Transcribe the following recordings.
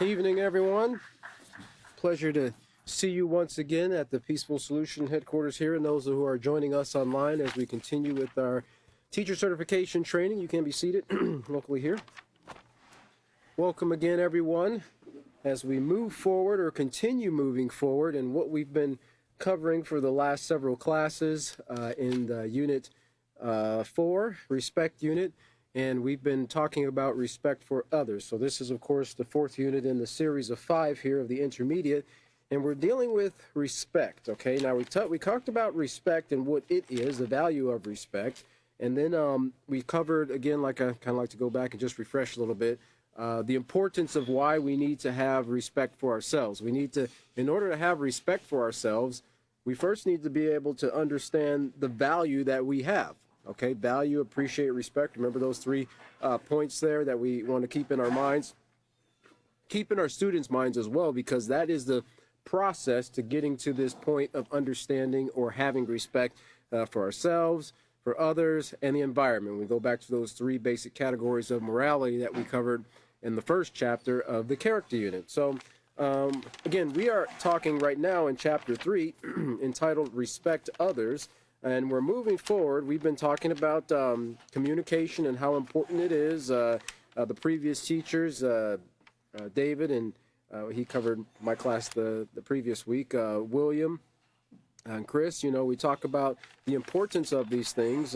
Evening, everyone. Pleasure to see you once again at the Peaceful Solution headquarters here, and those who are joining us online as we continue with our teacher certification training. You can be seated locally here. Welcome again, everyone, as we move forward or continue moving forward in what we've been covering for the last several classes in the Unit 4, Respect Unit. And we've been talking about respect for others. So this is, of course, the 4th unit in the series of 5 here of the intermediate. And we're dealing with respect, okay? Now, we talked about respect and what it is, the value of respect. And then we covered, again, like I kind of like to go back and just refresh a little bit, the importance of why we need to have respect for ourselves. We need to, in order to have respect for ourselves, we first need to be able to understand the value that we have. Okay, value, appreciate, respect. Remember those 3 points there that we want to keep in our minds, keep in our students' minds as well, because that is the process to getting to this point of understanding or having respect for ourselves, for others, and the environment. We go back to those 3 basic categories of morality that we covered in the first chapter of the character unit. So, again, we are talking right now in chapter 3 entitled Respect Others. And we're moving forward. We've been talking about communication and how important it is. The previous teachers, David, and he covered my class the previous week, William and Chris, we talk about the importance of these things,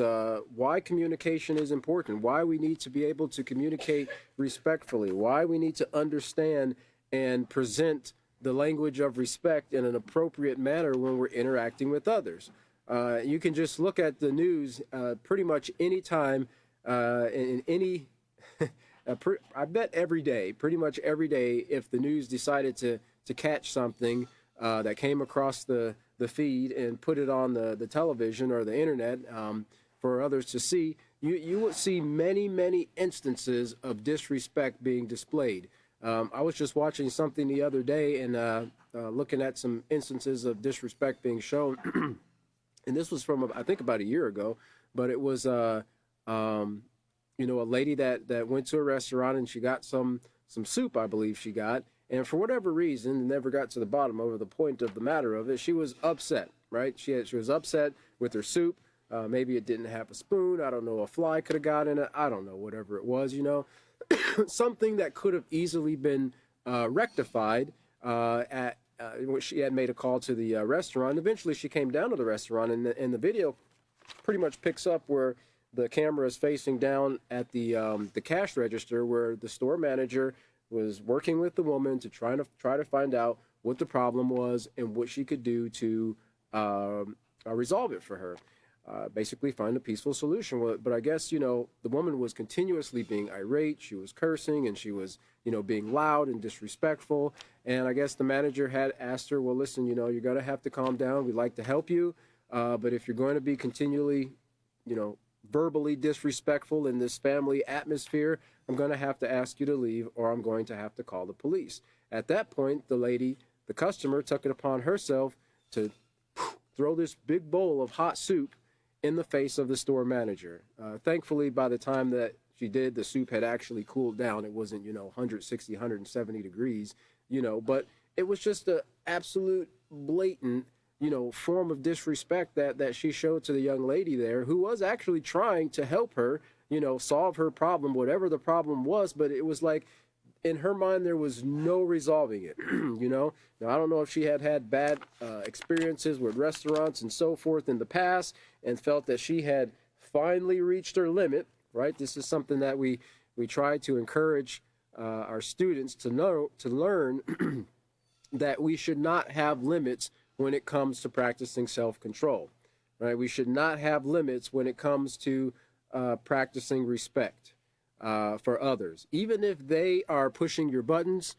why communication is important, why we need to be able to communicate respectfully, why we need to understand and present the language of respect in an appropriate manner when we're interacting with others. You can just look at the news pretty much any time in any, I bet every day, pretty much every day, if the news decided to catch something that came across the feed and put it on the television or the internet for others to see, you would see many, many instances of disrespect being displayed. I was just watching something the other day and looking at some instances of disrespect being shown. And this was from, I think, about a year ago, but it was, a lady that went to a restaurant and she got some soup, I believe she got, and for whatever reason, never got to the bottom of the point of the matter of it. She was upset, right? She was upset with her soup. Maybe it didn't have a spoon. I don't know. A fly could have got in it. I don't know. Whatever it was, something that could have easily been rectified she had made a call to the restaurant. Eventually, she came down to the restaurant, and the video pretty much picks up where the camera is facing down at the cash register, where the store manager was working with the woman to try to find out what the problem was and what she could do to resolve it for her. Basically find a peaceful solution. But I guess, the woman was continuously being irate. She was cursing and she was, being loud and disrespectful. And I guess the manager had asked her, well, listen, you're going to have to calm down. We'd like to help you. But if you're going to be continually, verbally disrespectful in this family atmosphere, I'm going to have to ask you to leave or I'm going to have to call the police. At that point, the customer, took it upon herself to throw this big bowl of hot soup in the face of the store manager. Thankfully, by the time that she did, the soup had actually cooled down. It wasn't, 160, 170 degrees, but it was just an absolute blatant, form of disrespect that she showed to the young lady there, who was actually trying to help her, solve her problem, whatever the problem was. But it was like, in her mind, there was no resolving it, Now, I don't know if she had bad experiences with restaurants and so forth in the past and felt that she had finally reached her limit, right? This is something that we try to encourage our students to learn that we should not have limits when it comes to practicing self-control, right? We should not have limits when it comes to practicing respect for others, even if they are pushing your buttons,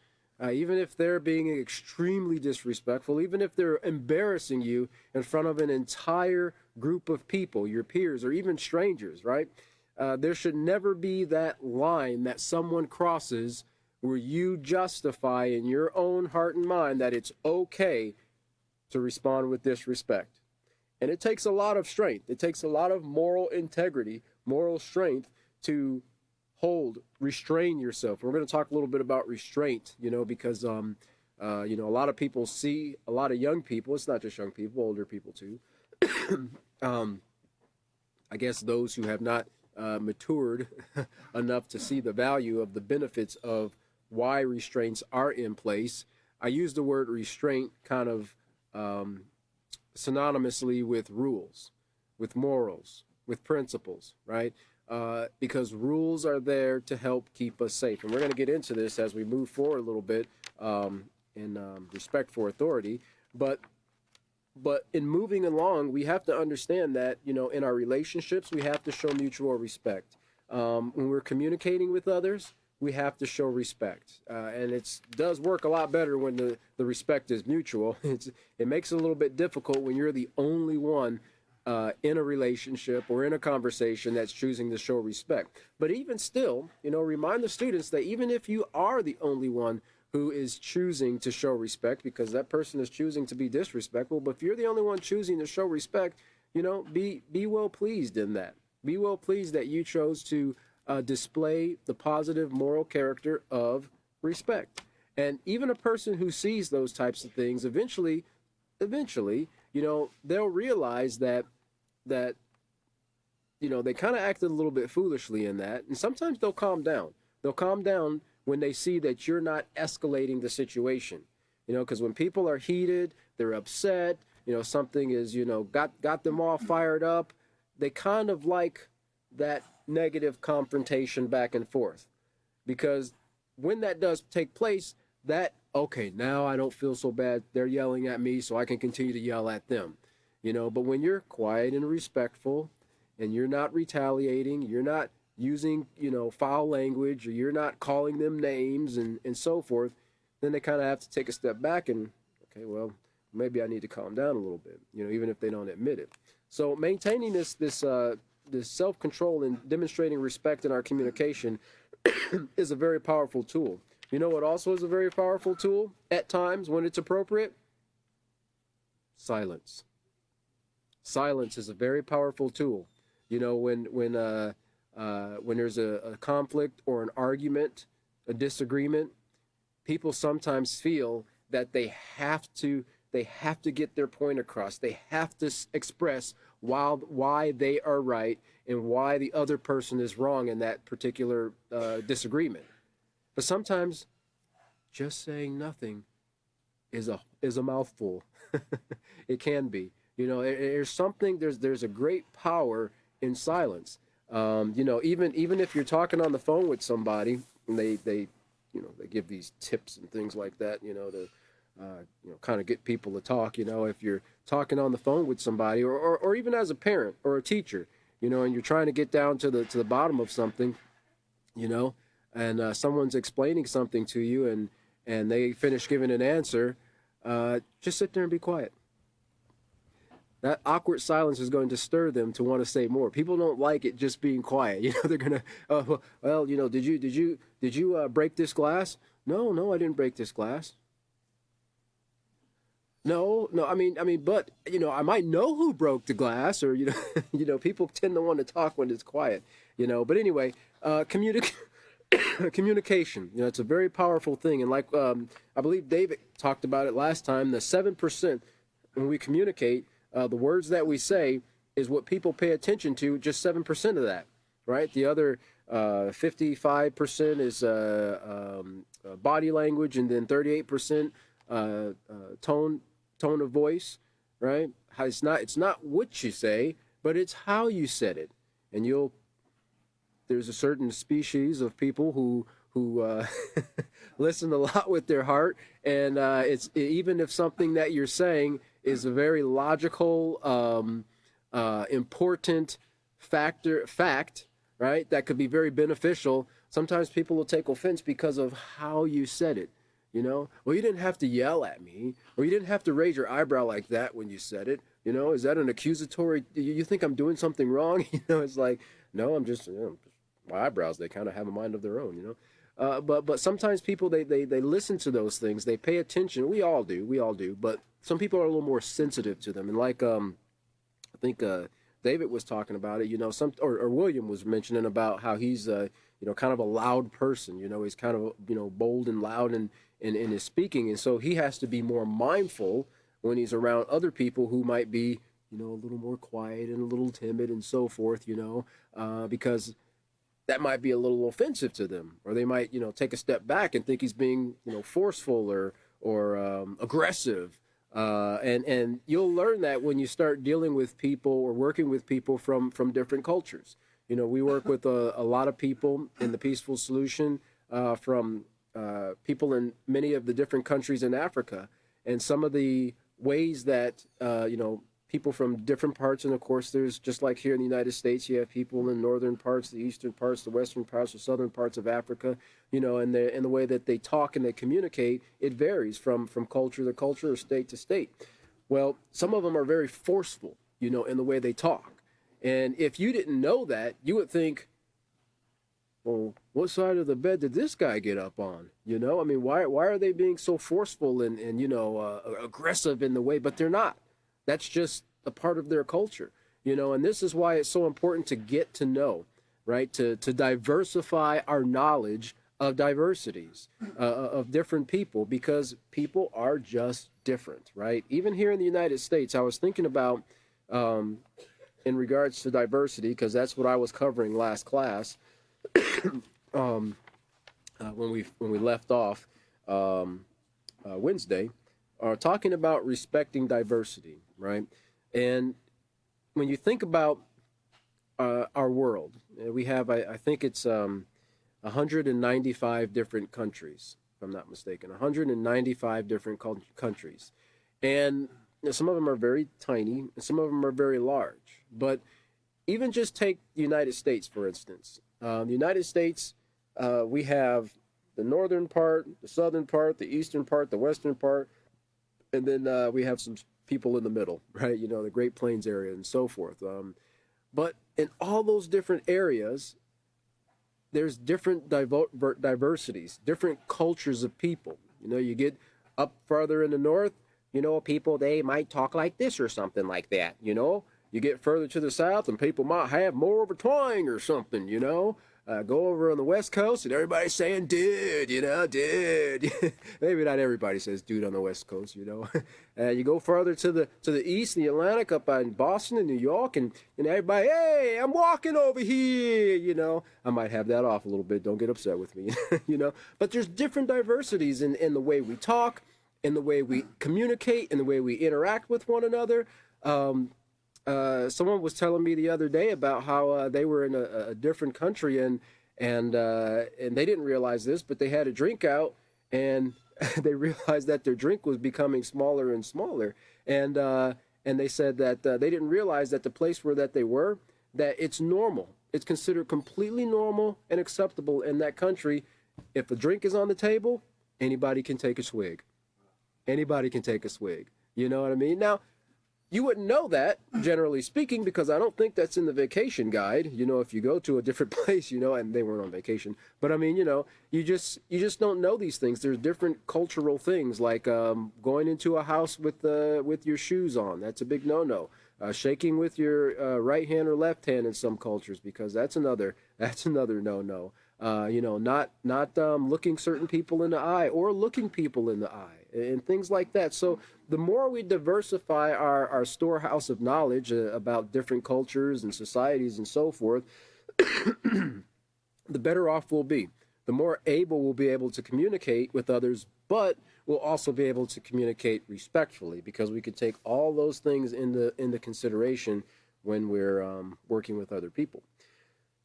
even if they're being extremely disrespectful, even if they're embarrassing you in front of an entire group of people, your peers, or even strangers, right? There should never be that line that someone crosses where you justify in your own heart and mind that it's okay to respond with disrespect. And it takes a lot of strength. It takes a lot of moral integrity, moral strength to restrain yourself. We're going to talk a little bit about restraint, because a lot of people see, a lot of young people, it's not just young people, older people too. I guess those who have not matured enough to see the value of the benefits of why restraints are in place. I use the word restraint kind of synonymously with rules, with morals, with principles, right? Because rules are there to help keep us safe. And we're going to get into this as we move forward a little bit in respect for authority. But in moving along, we have to understand that, in our relationships, we have to show mutual respect. When we're communicating with others, we have to show respect. And it does work a lot better when the respect is mutual. It makes it a little bit difficult when you're the only one in a relationship or in a conversation that's choosing to show respect. But even still, remind the students that even if you are the only one who is choosing to show respect, because that person is choosing to be disrespectful, but if you're the only one choosing to show respect, be well pleased in that. Be well pleased that you chose to display the positive moral character of respect. And even a person who sees those types of things, eventually, they'll realize that they kind of acted a little bit foolishly in that. And sometimes they'll calm down. They'll calm down when they see that you're not escalating the situation, because when people are heated, they're upset, something is, got them all fired up. They kind of like that negative confrontation back and forth, because when that does take place, okay, now I don't feel so bad. They're yelling at me, so I can continue to yell at them, but when you're quiet and respectful and you're not retaliating, you're not using, foul language, or you're not calling them names and so forth, then they kind of have to take a step back and, okay, well, maybe I need to calm down a little bit, even if they don't admit it. So maintaining this self-control and demonstrating respect in our communication is a very powerful tool. What also is a very powerful tool at times when it's appropriate? Silence. Silence is a very powerful tool. When there's a conflict or an argument, a disagreement, people sometimes feel that they have to get their point across. They have to express why they are right and why the other person is wrong in that particular disagreement. But sometimes just saying nothing is a mouthful. It can be. There's a great power in silence. Even if you're talking on the phone with somebody, and they give these tips and things like that, to kind of get people to talk. If you're talking on the phone with somebody, or even as a parent or a teacher, and you're trying to get down to the bottom of something, and someone's explaining something to you, and they finish giving an answer, just sit there and be quiet. That awkward silence is going to stir them to want to say more. People don't like it just being quiet. They're gonna, did you break this glass? No, I didn't break this glass. No, I mean, but I might know who broke the glass, or people tend to want to talk when it's quiet. But anyway, communication. It's a very powerful thing, and like I believe David talked about it last time. The 7% when we communicate. The words that we say is what people pay attention to, just 7% of that, right? The other 55% is body language, and then 38% tone of voice, right? It's not what you say, but it's how you said it. And there's a certain species of people who listen a lot with their heart, and even if something that you're saying is a very logical, important fact, right? That could be very beneficial. Sometimes people will take offense because of how you said it. Well, you didn't have to yell at me, or you didn't have to raise your eyebrow like that when you said it. Is that an accusatory? You think I'm doing something wrong? It's like, no, I'm just, my eyebrows, they kind of have a mind of their own, But sometimes people, they listen to those things. They pay attention. We all do. But some people are a little more sensitive to them. And like, I think David was talking about it, or William was mentioning about how he's, kind of a loud person. He's kind of, bold and loud in his speaking. And so he has to be more mindful when he's around other people who might be, a little more quiet and a little timid and so forth, because that might be a little offensive to them, or they might, take a step back and think he's being, forceful or aggressive. And you'll learn that when you start dealing with people or working with people from different cultures. We work with a lot of people in the Peaceful Solution from people in many of the different countries in Africa, and some of the ways that people from different parts, and of course there's, just like here in the United States, you have people in northern parts, the eastern parts, the western parts, the southern parts of Africa, and the way that they talk and they communicate, it varies from culture to culture or state to state. Well, some of them are very forceful, in the way they talk. And if you didn't know that, you would think, well, what side of the bed did this guy get up on? Why are they being so forceful and aggressive in the way? But they're not. That's just a part of their culture, and this is why it's so important to get to know, right? To diversify our knowledge of diversities, of different people, because people are just different, right? Even here in the United States, I was thinking about, in regards to diversity, because that's what I was covering last class, when we left off Wednesday, talking about respecting diversity, right? And when you think about our world, we have, I think it's 195 different countries, if I'm not mistaken, 195 different countries. And some of them are very tiny, and some of them are very large. But even just take the United States, for instance. The United States, we have the northern part, the southern part, the eastern part, the western part, and then we have some people in the middle, right? The Great Plains area and so forth. But in all those different areas, there's different diversities, different cultures of people. You get up farther in the north, people, they might talk like this or something like that, You get further to the south and people might have more of a twang or something, Go over on the West Coast and everybody's saying dude, dude. Maybe not everybody says dude on the West Coast, You go further to the east, the Atlantic, up in Boston and New York, and everybody, hey, I'm walking over here, I might have that off a little bit. Don't get upset with me, But there's different diversities in the way we talk, in the way we communicate, in the way we interact with one another. Someone was telling me the other day about how they were in a different country and they didn't realize this, but they had a drink out and they realized that their drink was becoming smaller and smaller. And they said that they didn't realize that the place where that they were, that it's normal. It's considered completely normal and acceptable in that country. If a drink is on the table, anybody can take a swig. Anybody can take a swig. You know what I mean? Now, you wouldn't know that, generally speaking, because I don't think that's in the vacation guide. If you go to a different place, and they weren't on vacation. But I mean, you just don't know these things. There's different cultural things, like going into a house with your shoes on. That's a big no-no. Shaking with your right hand or left hand in some cultures, because that's another no-no. Not looking certain people in the eye or looking people in the eye and things like that. So the more we diversify our storehouse of knowledge about different cultures and societies and so forth, the better off we'll be. The more able we'll be able to communicate with others, but we'll also be able to communicate respectfully, because we could take all those things into consideration when we're working with other people.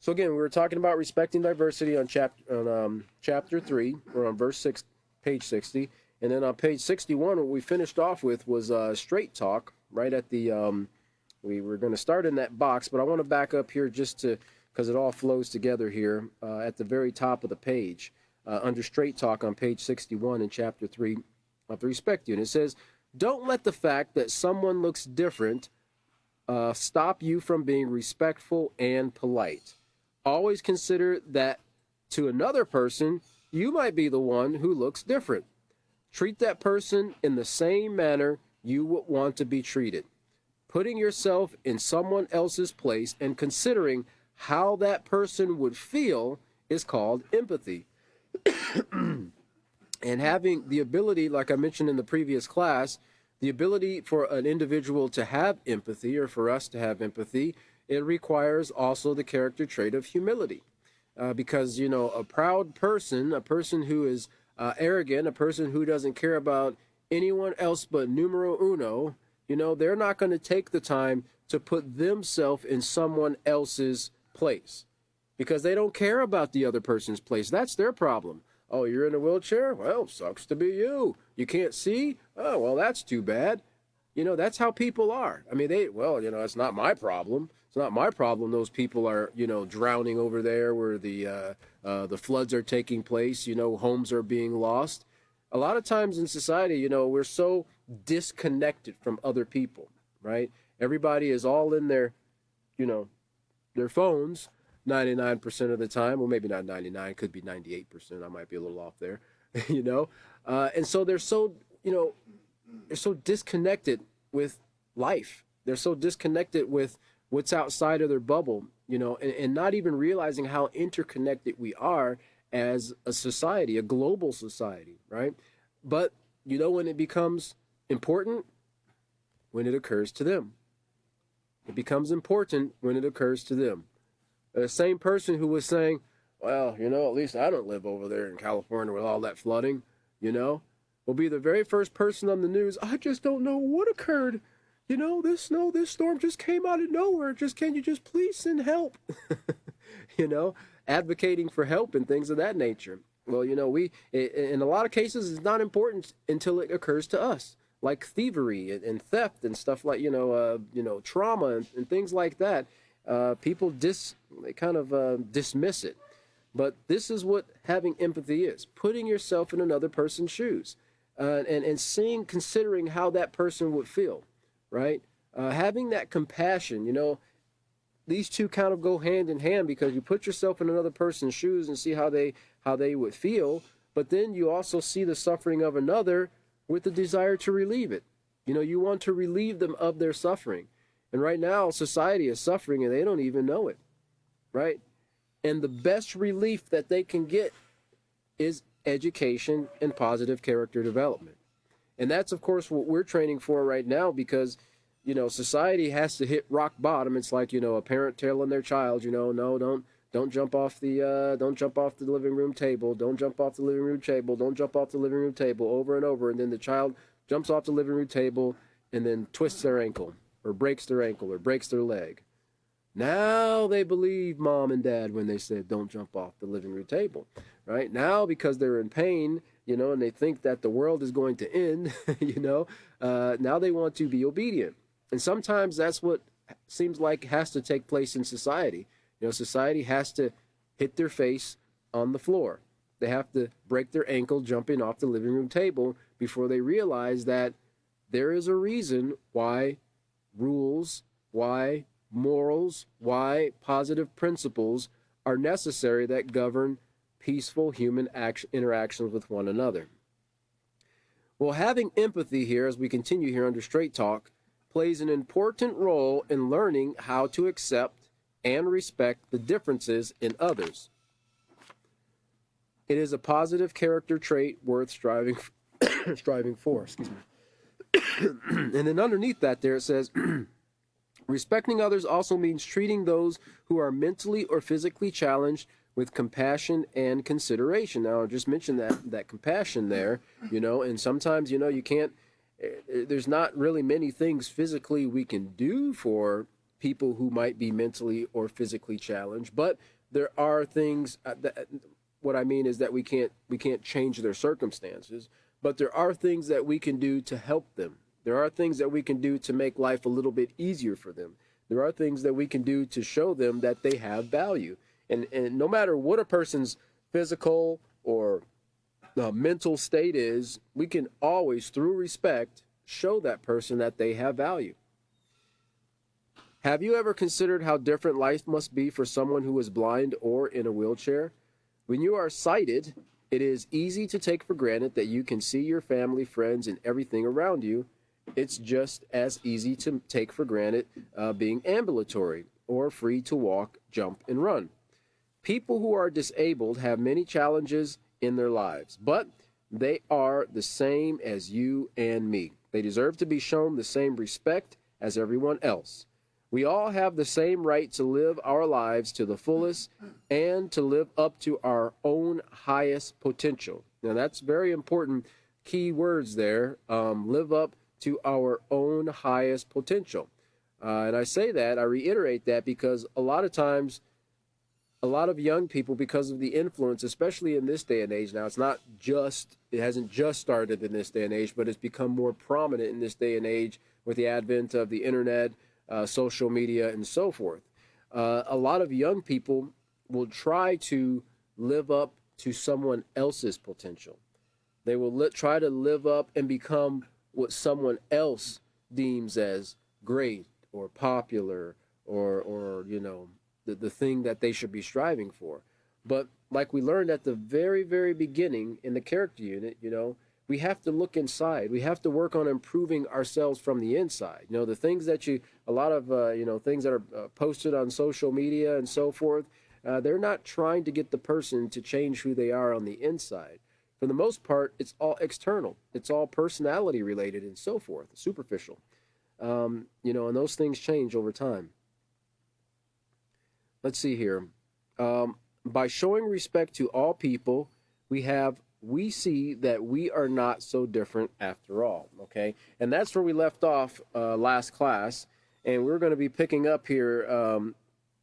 So again, we were talking about respecting diversity on chapter 3, or on verse 6, page 60. And then on page 61, what we finished off with was straight talk, right at the, we were going to start in that box, but I want to back up here just because it all flows together here at the very top of the page, under straight talk on page 61 in chapter 3 of the Respect Unit. It says, don't let the fact that someone looks different stop you from being respectful and polite. Always consider that to another person, you might be the one who looks different. Treat that person in the same manner you would want to be treated. Putting yourself in someone else's place and considering how that person would feel is called empathy. And having the ability, like I mentioned in the previous class, the ability for an individual to have empathy, or for us to have empathy, it requires also the character trait of humility. Because, you know, a proud person, a person who is arrogant, a person who doesn't care about anyone else but numero uno, you know, they're not going to take the time to put themselves in someone else's place because they don't care about the other person's place. That's their problem. Oh, you're in a wheelchair? Well, sucks to be you. You can't see? Oh, well, that's too bad. You know, that's how people are. I mean, well, you know, it's not my problem. It's not my problem those people are, you know, drowning over there where the floods are taking place, you know, homes are being lost. A lot of times in society, you know, we're so disconnected from other people, right? Everybody is all in their, you know, their phones 99% of the time. Well, maybe not 99, could be 98%. I might be a little off there, you know? And so they're so, you know, they're so disconnected with life. They're so disconnected with what's outside of their bubble, you know, and not even realizing how interconnected we are as a society, a global society, right? But you know when it becomes important? When it occurs to them. It becomes important when it occurs to them. The same person who was saying, well, you know, at least I don't live over there in California with all that flooding, you know, will be the very first person on the news. I just don't know what occurred. You know, this storm just came out of nowhere. Can you just please send help? You know, advocating for help and things of that nature. Well, you know, in a lot of cases, it's not important until it occurs to us, like thievery and theft and stuff like, trauma and things like that. People they kind of dismiss it. But this is what having empathy is: putting yourself in another person's shoes, and considering how that person would feel, right? Having that compassion, you know, these two kind of go hand in hand, because you put yourself in another person's shoes and see how they would feel, but then you also see the suffering of another with the desire to relieve it. You know, you want to relieve them of their suffering. And right now, society is suffering and they don't even know it, right? And the best relief that they can get is education and positive character development. And that's, of course, what we're training for right now, because, you know, society has to hit rock bottom. It's like, you know, a parent telling their child, you know, no, don't jump off the living room table. Don't jump off the living room table. Don't jump off the living room table, over and over. And then the child jumps off the living room table and then twists their ankle or breaks their ankle or breaks their leg. Now they believe mom and dad when they said don't jump off the living room table, right? Now, because they're in pain, you know, and they think that the world is going to end, you know, now they want to be obedient. And sometimes that's what seems like has to take place in society. You know, society has to hit their face on the floor. They have to break their ankle jumping off the living room table before they realize that there is a reason why rules, why morals, why positive principles are necessary that govern peaceful human interactions with one another. Well, having empathy here, as we continue here under Straight Talk, plays an important role in learning how to accept and respect the differences in others. It is a positive character trait worth striving for. Excuse me. And then underneath that there it says, respecting others also means treating those who are mentally or physically challenged with compassion and consideration. Now, I just mentioned that compassion there, you know, and sometimes, you know, you can't, there's not really many things physically we can do for people who might be mentally or physically challenged, but there are things what I mean is that we can't change their circumstances, but there are things that we can do to help them. There are things that we can do to make life a little bit easier for them. There are things that we can do to show them that they have value. And no matter what a person's physical or mental state is, we can always, through respect, show that person that they have value. Have you ever considered how different life must be for someone who is blind or in a wheelchair? When you are sighted, it is easy to take for granted that you can see your family, friends, and everything around you. It's just as easy to take for granted being ambulatory or free to walk, jump, and run. People who are disabled have many challenges in their lives, but they are the same as you and me. They deserve to be shown the same respect as everyone else. We all have the same right to live our lives to the fullest and to live up to our own highest potential. Now, that's very important key words there. Live up to our own highest potential. And I say that, I reiterate that because a lot of times, a lot of young people, because of the influence, especially in this day and age now, it hasn't just started in this day and age, but it's become more prominent in this day and age with the advent of the internet, social media, and so forth. A lot of young people will try to live up to someone else's potential. They will try to live up and become what someone else deems as great or popular or the thing that they should be striving for. But like we learned at the very, very beginning in the character unit, we have to look inside. We have to work on improving ourselves from the inside. The things that a lot of, things that are posted on social media and so forth, they're not trying to get the person to change who they are on the inside. For the most part, it's all external. It's all personality related and so forth, superficial. And those things change over time. Let's see here. By showing respect to all people, we see that we are not so different after all, okay? And that's where we left off last class, and we're going to be picking up here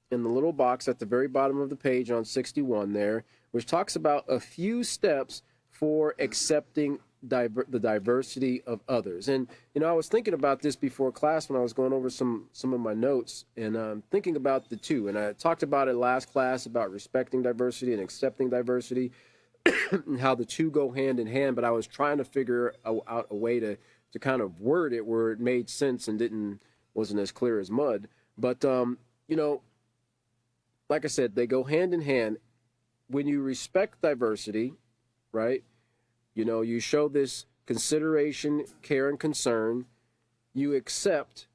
in the little box at the very bottom of the page on 61 there, which talks about a few steps for accepting the diversity of others. And, I was thinking about this before class when I was going over some of my notes and thinking about the two. And I talked about it last class about respecting diversity and accepting diversity and how the two go hand in hand. But I was trying to figure out a way to kind of word it where it made sense and wasn't as clear as mud. But, like I said, they go hand in hand. When you respect diversity, right? You show this consideration, care, and concern. You accept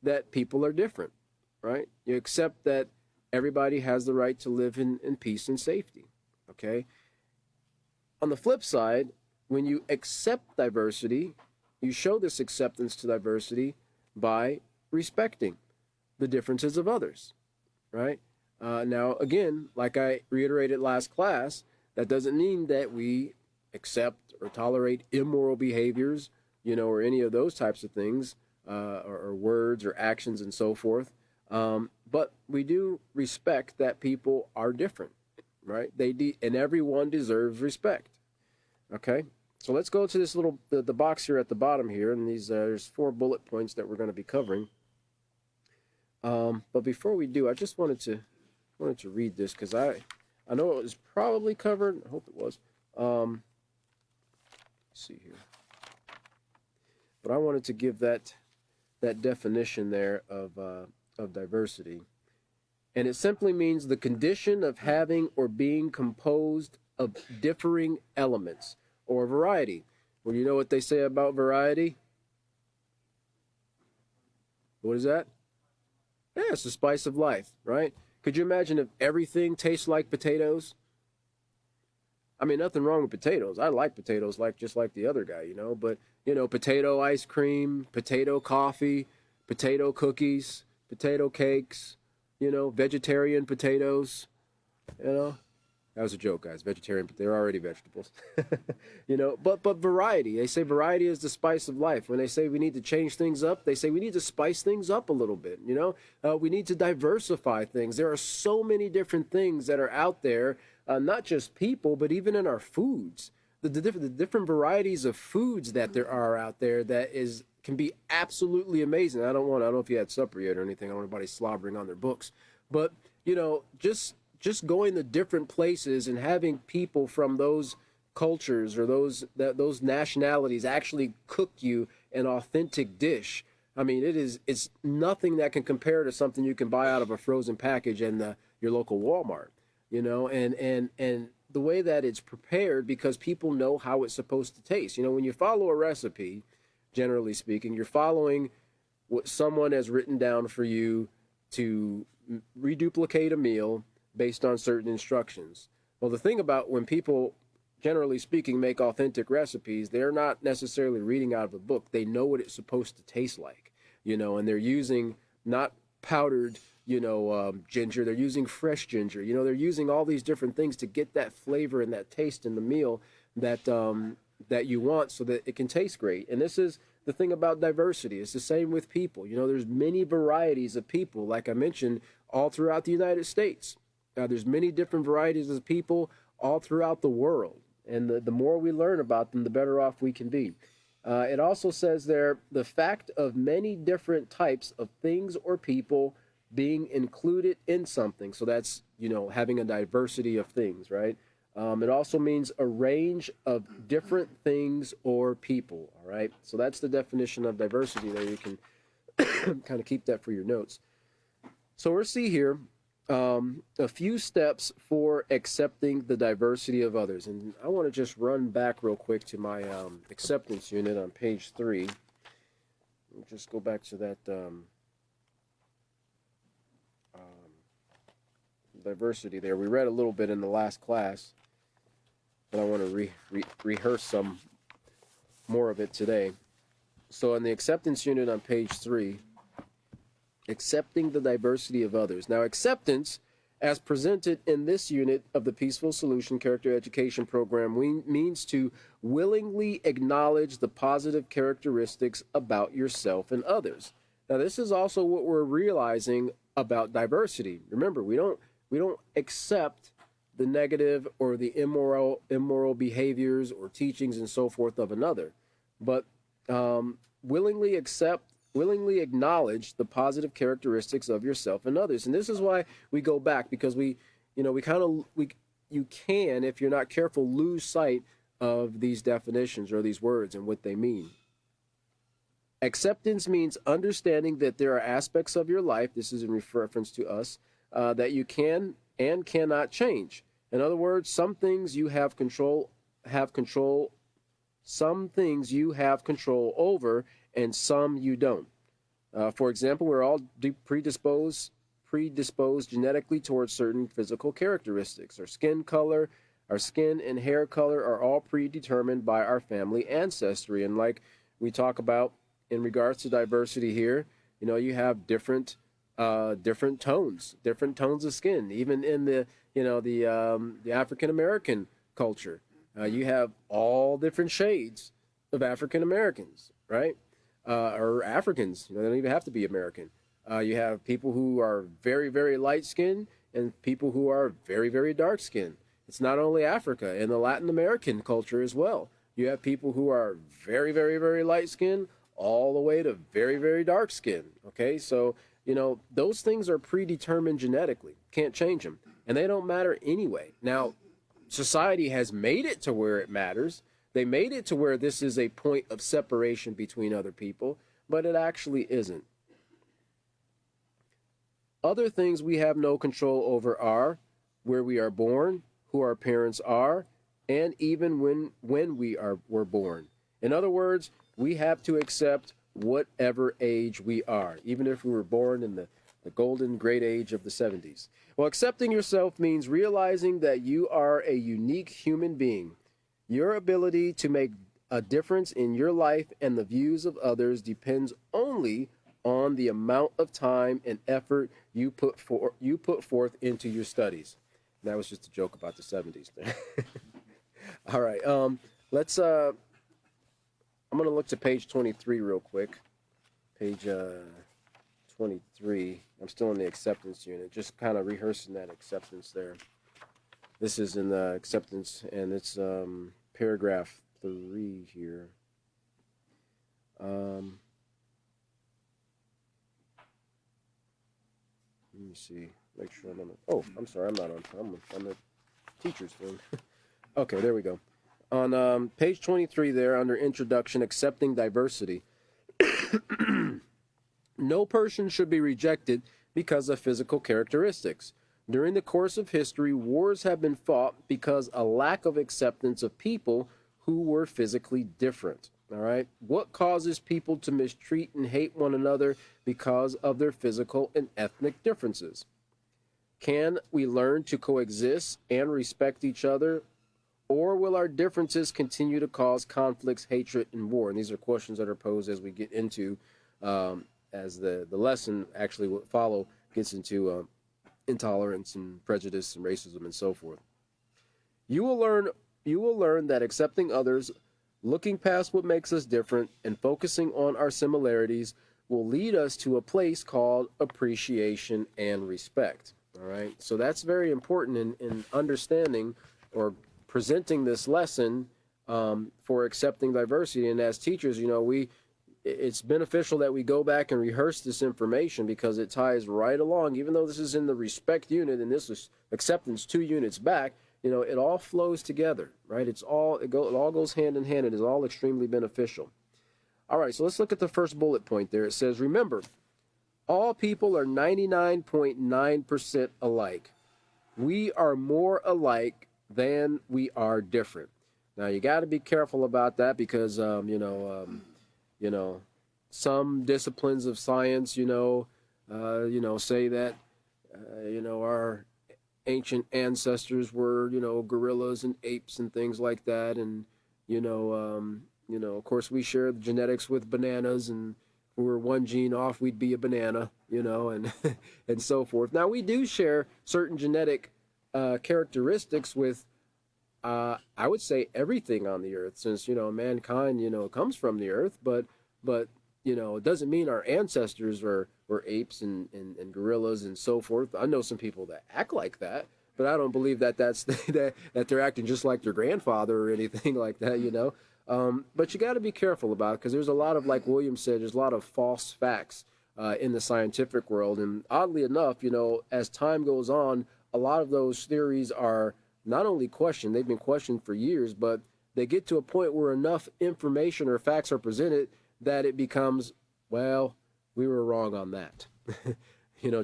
that people are different, right? You accept that everybody has the right to live in peace and safety, okay? On the flip side, when you accept diversity, you show this acceptance to diversity by respecting the differences of others, right? Now, again, like I reiterated last class, that doesn't mean that we accept or tolerate immoral behaviors, or any of those types of things, or words or actions and so forth. But we do respect that people are different, right? And everyone deserves respect. Okay, so let's go to this the box here at the bottom here, and there's 4 bullet points that we're going to be covering. But before we do, I just wanted to read this because I know it was probably covered. I hope it was. Let's see here. But I wanted to give that definition there of diversity. And it simply means the condition of having or being composed of differing elements or variety. Well, you know what they say about variety? What is that? Yeah, it's the spice of life, right? Could you imagine if everything tastes like potatoes? I mean, nothing wrong with potatoes. I like potatoes just like the other guy, but, potato ice cream, potato coffee, potato cookies, potato cakes, vegetarian potatoes, That was a joke, guys. Vegetarian, but they're already vegetables. But variety. They say variety is the spice of life. When they say we need to change things up, they say we need to spice things up a little bit, We need to diversify things. There are so many different things that are out there, not just people, but even in our foods. The different varieties of foods that there are out there can be absolutely amazing. I don't know if you had supper yet or anything. I don't want anybody slobbering on their books. But, just going to different places and having people from those cultures or those nationalities actually cook you an authentic dish. I mean, it's nothing that can compare to something you can buy out of a frozen package in your local Walmart, and the way that it's prepared, because people know how it's supposed to taste. When you follow a recipe, generally speaking, you're following what someone has written down for you to reduplicate a meal based on certain instructions. Well, the thing about when people, generally speaking, make authentic recipes, they're not necessarily reading out of a book. They know what it's supposed to taste like, and they're using not powdered, ginger. They're using fresh ginger. They're using all these different things to get that flavor and that taste in the meal that you want, so that it can taste great. And this is the thing about diversity. It's the same with people. There's many varieties of people, like I mentioned, all throughout the United States. There's many different varieties of people all throughout the world. And the more we learn about them, the better off we can be. It also says there, the fact of many different types of things or people being included in something. So that's, having a diversity of things, right? It also means a range of different things or people, all right? So that's the definition of diversity there. You can kind of keep that for your notes. So we'll see here a few steps for accepting the diversity of others. And I want to just run back real quick to my acceptance unit on page 3. We'll just go back to that diversity there. We read a little bit in the last class, but I want to rehearse some more of it today. So in the acceptance unit on page 3, accepting the diversity of others. Now, acceptance, as presented in this unit of the Peaceful Solution Character Education Program, means to willingly acknowledge the positive characteristics about yourself and others. Now, this is also what we're realizing about diversity. Remember, we don't accept the negative or the immoral behaviors or teachings and so forth of another, but willingly acknowledge the positive characteristics of yourself and others. And this is why we go back, because you can, if you're not careful, lose sight of these definitions or these words and what they mean. Acceptance means understanding that there are aspects of your life, this is in reference to us, that you can and cannot change. In other words, some things you have control over, and some you don't. For example, we're all predisposed genetically towards certain physical characteristics. Our skin color, our skin and hair color are all predetermined by our family ancestry. And like we talk about in regards to diversity here, you have different tones of skin. Even in the African American culture, you have all different shades of African Americans, right? Or Africans. They don't even have to be American. You have people who are very, very light skinned and people who are very, very dark skinned. It's not only Africa, in the Latin American culture as well. You have people who are very, very, very light skinned all the way to very, very dark skinned. Okay, so those things are predetermined genetically. Can't change them, and they don't matter anyway. Now, society has made it to where it matters. They made it to where this is a point of separation between other people, but it actually isn't. Other things we have no control over are where we are born, who our parents are, and even when we're born. In other words, we have to accept whatever age we are, even if we were born in the golden great age of the 70s. Well, accepting yourself means realizing that you are a unique human being. Your ability to make a difference in your life and the views of others depends only on the amount of time and effort you put forth into your studies. And that was just a joke about the 70s there. All right, let's I'm going to look to page 23 real quick. Page 23. I'm still in the acceptance unit, just kind of rehearsing that acceptance there. This is in the acceptance, and it's paragraph 3 here. Let me see. Make sure I'm on the... Oh, I'm sorry, I'm not on... I'm on the teacher's thing. Okay, there we go. On page 23 there, under Introduction, Accepting Diversity. No person should be rejected because of physical characteristics. During the course of history, wars have been fought because a lack of acceptance of people who were physically different. All right? What causes people to mistreat and hate one another because of their physical and ethnic differences? Can we learn to coexist and respect each other, or will our differences continue to cause conflicts, hatred, and war? And these are questions that are posed as we get into, as the lesson actually will follow gets into intolerance and prejudice and racism and so forth. You will learn that accepting others, looking past what makes us different, and focusing on our similarities will lead us to a place called appreciation and respect. All right. So that's very important in understanding or presenting this lesson for accepting diversity. And as teachers, it's beneficial that we go back and rehearse this information because it ties right along. Even though this is in the respect unit and this is acceptance 2 units back, it all flows together, right? It all goes hand in hand. It is all extremely beneficial. All right, so let's look at the first bullet point there. It says, remember, all people are 99.9% alike. We are more alike than we are different. Now, you got to be careful about that because, some disciplines of science, say that, our ancient ancestors were, gorillas and apes and things like that. And, of course, we share the genetics with bananas, and if we were one gene off, we'd be a banana, and and so forth. Now, we do share certain genetic characteristics with, I would say, everything on the earth, since, mankind, comes from the earth, but it doesn't mean our ancestors were apes and gorillas and so forth. I know some people that act like that, but I don't believe that that they're acting just like their grandfather or anything like that, But you got to be careful about it because there's a lot of, like William said, there's a lot of false facts in the scientific world. And oddly enough, as time goes on, a lot of those theories are not only questioned, they've been questioned for years, but they get to a point where enough information or facts are presented that it becomes, well, we were wrong on that.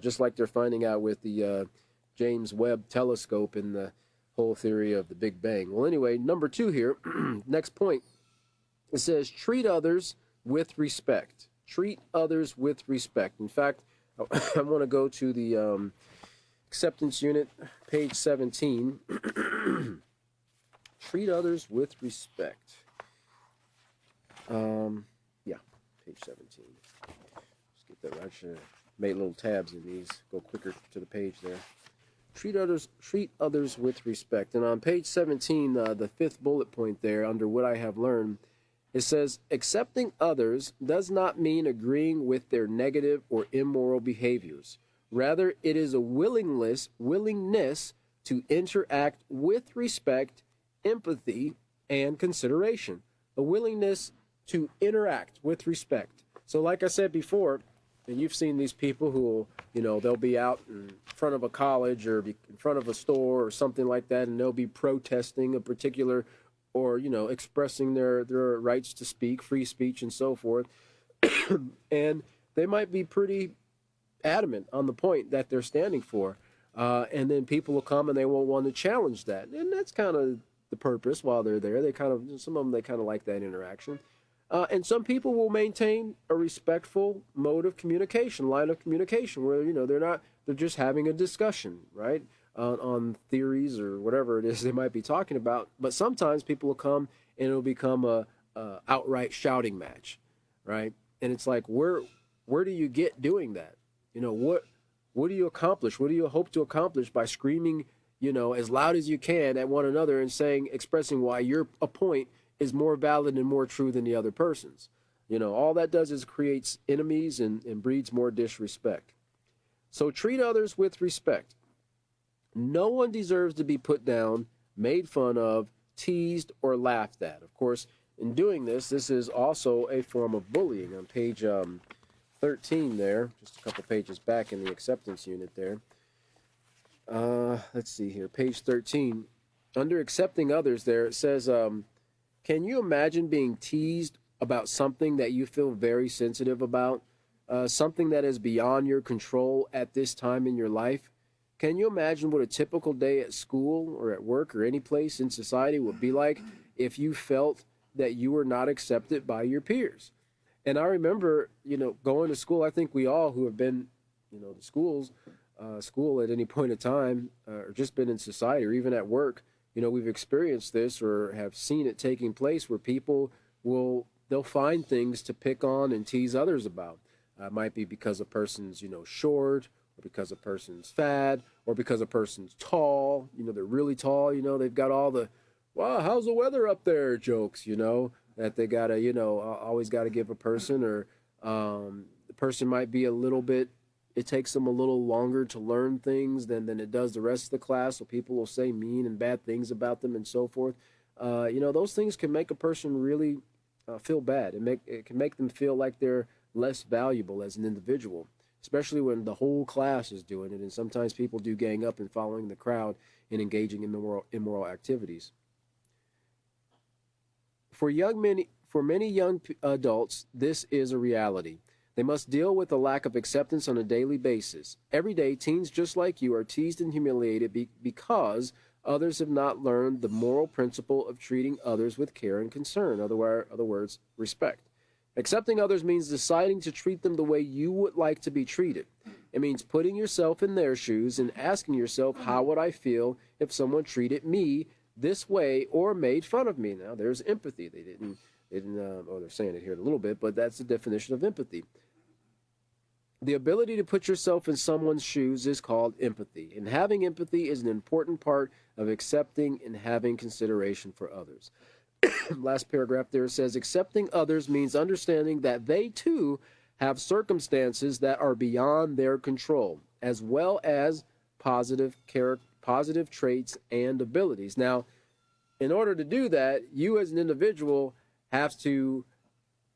Just like they're finding out with the James Webb telescope and the whole theory of the Big Bang. Well, anyway, number 2 here, next point. It says, treat others with respect. Treat others with respect. In fact, I want to go to the acceptance unit, page 17. Treat others with respect. Page 17. Let's get that right. I should have made little tabs in these. Go quicker to the page there. Treat others with respect. And on page 17, the 5th bullet point there, under what I have learned, it says, accepting others does not mean agreeing with their negative or immoral behaviors. Rather, it is a willingness to interact with respect, empathy, and consideration. A willingness to interact with respect. So like I said before, and you've seen these people who, they'll be out in front of a college or be in front of a store or something like that, and they'll be protesting a particular or, expressing their rights to speak, free speech and so forth. And they might be pretty adamant on the point that they're standing for. And then people will come and they won't want to challenge that. And that's kind of the purpose while they're there. Some of them, they kind of like that interaction. And some people will maintain a respectful mode of communication, line of communication, where, they're just having a discussion, right, on theories or whatever it is they might be talking about. But sometimes people will come and it'll become a outright shouting match, right? And it's like, where do you get doing that? What do you accomplish? What do you hope to accomplish by screaming, as loud as you can at one another and expressing why your point is more valid and more true than the other person's? All that does is creates enemies and breeds more disrespect. So treat others with respect. No one deserves to be put down, made fun of, teased, or laughed at. Of course, in doing this is also a form of bullying. On page 13 there, just a couple pages back in the acceptance unit there. Let's see here, page 13. Under accepting others there, it says, can you imagine being teased about something that you feel very sensitive about? Something that is beyond your control at this time in your life? Can you imagine what a typical day at school or at work or any place in society would be like if you felt that you were not accepted by your peers? And I remember, going to school, I think we all who have been, to schools, school at any point in time, or just been in society, or even at work, we've experienced this or have seen it taking place where people they'll find things to pick on and tease others about. It might be because a person's, short, or because a person's fat, or because a person's tall. They're really tall. They've got all the, wow, how's the weather up there jokes, that they gotta, always gotta give a person, or the person might be a little bit, it takes them a little longer to learn things than it does the rest of the class. So people will say mean and bad things about them and so forth. Those things can make a person really feel bad. It can make them feel like they're less valuable as an individual, especially when the whole class is doing it. And sometimes people do gang up and following the crowd and engaging in immoral activities. For many young adults, this is a reality. They must deal with the lack of acceptance on a daily basis. Every day, teens just like you are teased and humiliated because others have not learned the moral principle of treating others with care and concern, other words, respect. Accepting others means deciding to treat them the way you would like to be treated. It means putting yourself in their shoes and asking yourself, how would I feel if someone treated me this way or made fun of me? Now, there's empathy. They're saying it here a little bit, but that's the definition of empathy. The ability to put yourself in someone's shoes is called empathy, and having empathy is an important part of accepting and having consideration for others. Last paragraph there says, accepting others means understanding that they too have circumstances that are beyond their control, as well as positive traits and abilities. Now, in order to do that, you as an individual have to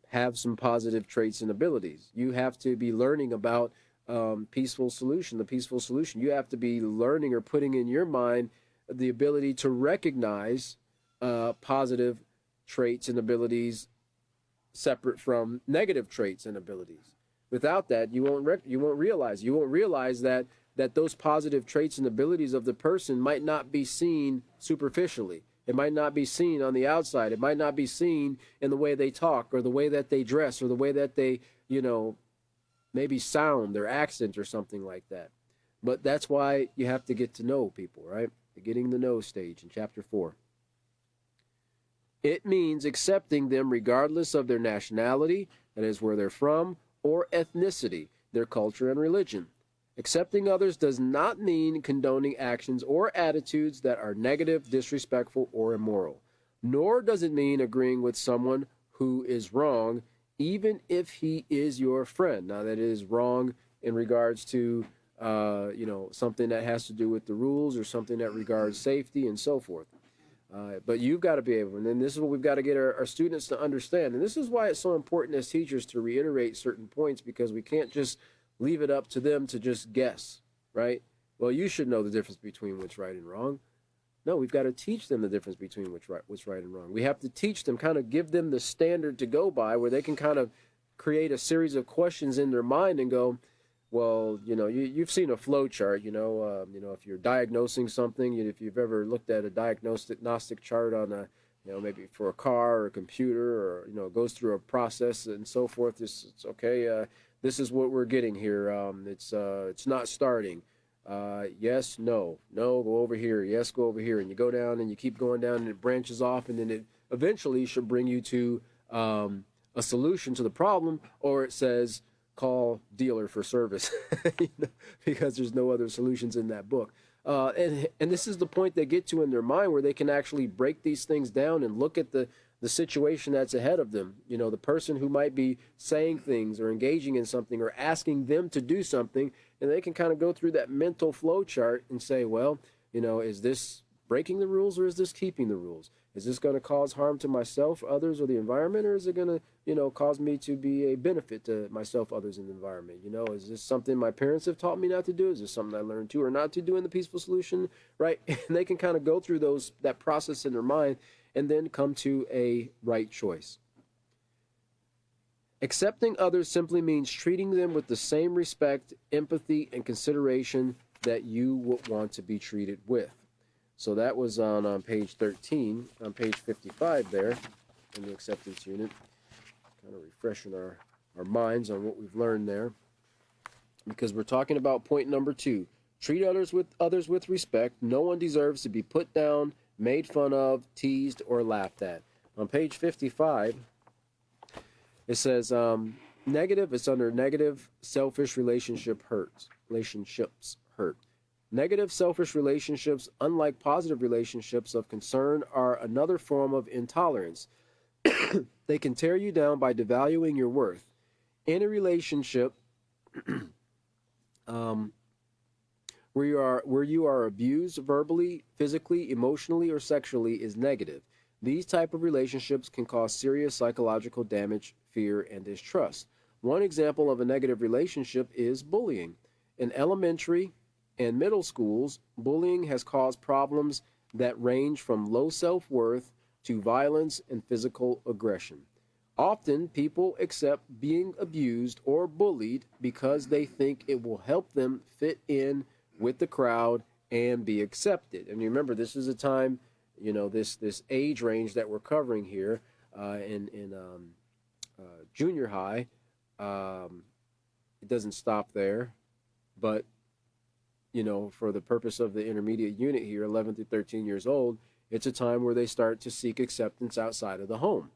have some positive traits and abilities. You have to be learning about the peaceful solution. You have to be learning or putting in your mind the ability to recognize positive traits and abilities separate from negative traits and abilities. Without that, you won't realize that those positive traits and abilities of the person might not be seen superficially. It might not be seen on the outside. It might not be seen in the way they talk or the way that they dress or the way that they, maybe sound, their accent or something like that. But that's why you have to get to know people, right? The getting to know stage in chapter 4. It means accepting them regardless of their nationality, that is where they're from, or ethnicity, their culture and religion. Accepting others does not mean condoning actions or attitudes that are negative, disrespectful, or immoral. Nor does it mean agreeing with someone who is wrong, even if he is your friend. Now, that is wrong in regards to, something that has to do with the rules or something that regards safety and so forth. But you've got to be able, and then this is what we've got to get our students to understand. And this is why it's so important as teachers to reiterate certain points, because we can't just leave it up to them to just guess, right? Well, you should know the difference between what's right and wrong. No, we've got to teach them the difference between what's right and wrong. We have to teach them, kind of give them the standard to go by, where they can kind of create a series of questions in their mind and go, well, you've seen a flow chart, if you're diagnosing something, if you've ever looked at a diagnostic chart on a, maybe for a car or a computer, or, it goes through a process and so forth. It's okay. This is what we're getting here. It's not starting. Yes, no, go over here. Yes, go over here. And you go down and you keep going down and it branches off, and then it eventually should bring you to a solution to the problem, or it says call dealer for service because there's no other solutions in that book. And this is the point they get to in their mind, where they can actually break these things down and look at the situation that's ahead of them. The person who might be saying things or engaging in something or asking them to do something, and they can kind of go through that mental flow chart and say, well, is this breaking the rules or is this keeping the rules? Is this going to cause harm to myself, others, or the environment, or is it going to, cause me to be a benefit to myself, others, and the environment? Is this something my parents have taught me not to do? Is this something I learned to or not to do in the peaceful solution, right? And they can kind of go through that process in their mind and then come to a right choice. Accepting others simply means treating them with the same respect, empathy, and consideration that you would want to be treated with. So that was on page 13, on page 55 there in the acceptance unit. Kind of refreshing our minds on what we've learned there. because we're talking about point number 2. Treat others with respect. No one deserves to be put down, made fun of, teased, or laughed at. On page 55, it says negative. It's under negative selfish relationships hurt. Negative selfish relationships, unlike positive relationships of concern, are another form of intolerance. They can tear you down by devaluing your worth. In a relationship where you are abused verbally, physically, emotionally, or sexually is negative. These type of relationships can cause serious psychological damage, fear, and distrust. One example of a negative relationship is bullying. In elementary and middle schools, bullying has caused problems that range from low self-worth to violence and physical aggression. Often, people accept being abused or bullied because they think it will help them fit in with the crowd and be accepted. And you remember, this is a time, this age range that we're covering here in junior high. It doesn't stop there, but for the purpose of the intermediate unit here, 11 through 13 years old, it's a time where they start to seek acceptance outside of the home.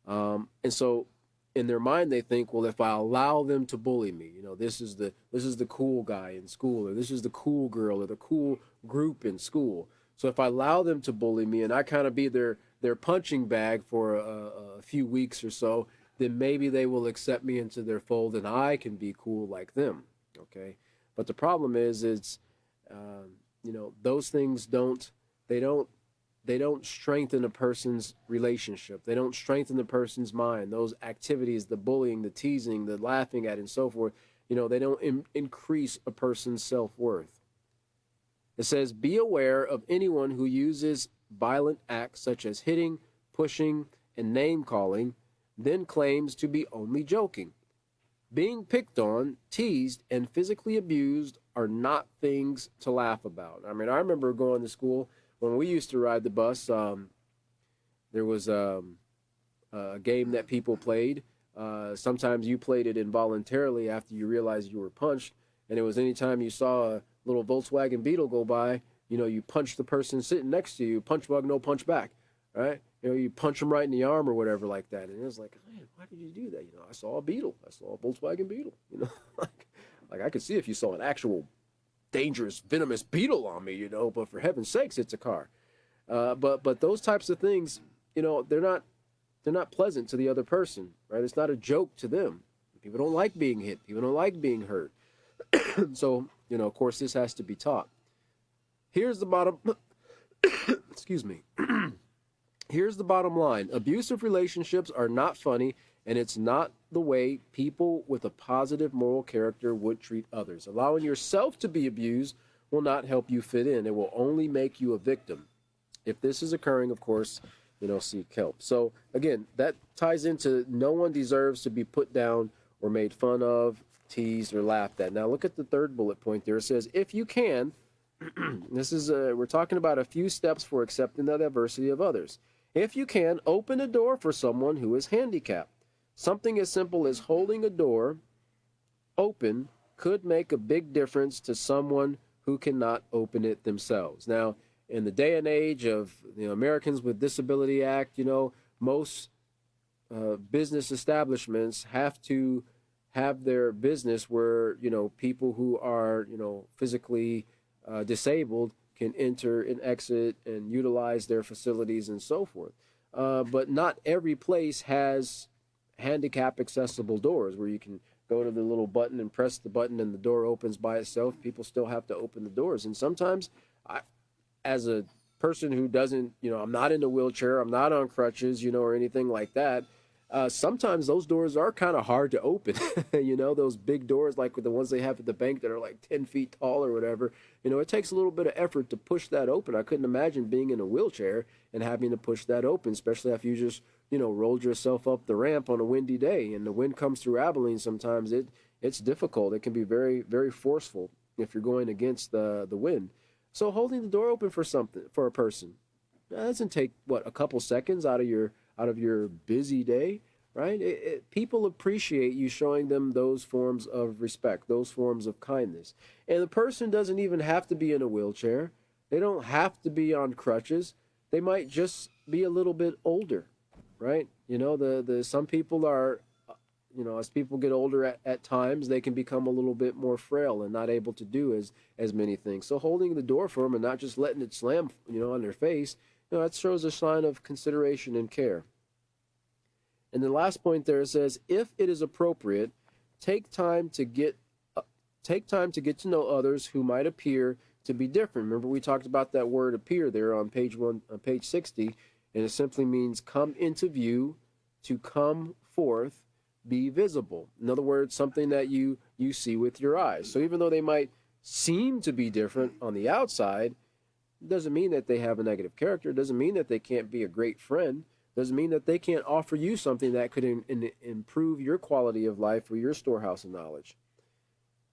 And so in their mind, they think, well, if I allow them to bully me, this is the cool guy in school, or this is the cool girl or the cool group in school. So if I allow them to bully me and I kind of be their punching bag for a few weeks or so, then maybe they will accept me into their fold and I can be cool like them. Okay. But the problem is, those things don't strengthen a person's relationship. They don't strengthen the person's mind. Those activities, the bullying, the teasing, the laughing at, and so forth, they don't increase a person's self-worth. It says, be aware of anyone who uses violent acts such as hitting, pushing, and name-calling, then claims to be only joking. Being picked on, teased, and physically abused are not things to laugh about. I mean, I remember going to school when we used to ride the bus. There was a game that people played. Sometimes you played it involuntarily after you realized you were punched, and it was anytime you saw a little Volkswagen Beetle go by, you punch the person sitting next to you. Punch bug, no punch back, right? You punch them right in the arm or whatever like that. And it was like, man, why did you do that? I saw a Beetle. I saw a Volkswagen Beetle. like I could see if you saw an actual dangerous, venomous beetle on me, but for heaven's sakes, it's a car. But those types of things, they're not pleasant to the other person, right? It's not a joke to them. People don't like being hit. People don't like being hurt. So, of course, this has to be taught. Here's the bottom, excuse me. Here's the bottom line. Abusive relationships are not funny, and it's not the way people with a positive moral character would treat others. Allowing yourself to be abused will not help you fit in. It will only make you a victim. If this is occurring, of course, seek help. So, again, that ties into no one deserves to be put down or made fun of, teased, or laughed at. Now, look at the third bullet point there. It says, if you can, we're talking about a few steps for accepting the diversity of others. If you can, open a door for someone who is handicapped. Something as simple as holding a door open could make a big difference to someone who cannot open it themselves. Now, in the day and age of the Americans with Disability Act, most business establishments have to have their business where, people who are, physically disabled can enter and exit and utilize their facilities and so forth. But not every place has handicap accessible doors where you can go to the little button and press the button and the door opens by itself. People still have to open the doors. And sometimes as a person who doesn't, I'm not in a wheelchair, I'm not on crutches, or anything like that. Sometimes those doors are kind of hard to open, those big doors like the ones they have at the bank that are like 10 feet tall or whatever. It takes a little bit of effort to push that open. I couldn't imagine being in a wheelchair and having to push that open, especially if you just, rolled yourself up the ramp on a windy day and the wind comes through Abilene. Sometimes it's difficult. It can be very, very forceful if you're going against the wind. So holding the door open for a person, that doesn't take a couple seconds out of your busy day. right? People appreciate you showing them those forms of respect, those forms of kindness. And the person doesn't even have to be in a wheelchair. They don't have to be on crutches. They might just be a little bit older, right? You know, the some people are, you know, as people get older at times, they can become a little bit more frail and not able to do as many things. So holding the door for them and not just letting it slam, you know, on their face, you know, that shows a sign of consideration and care. And the last point there says, if it is appropriate, take time to get to know others who might appear to be different. Remember, we talked about that word "appear" there on page 60, and it simply means come into view, to come forth, be visible. In other words, something that you see with your eyes. So even though they might seem to be different on the outside, it doesn't mean that they have a negative character. It doesn't mean that they can't be a great friend. Doesn't mean that they can't offer you something that could improve your quality of life or your storehouse of knowledge.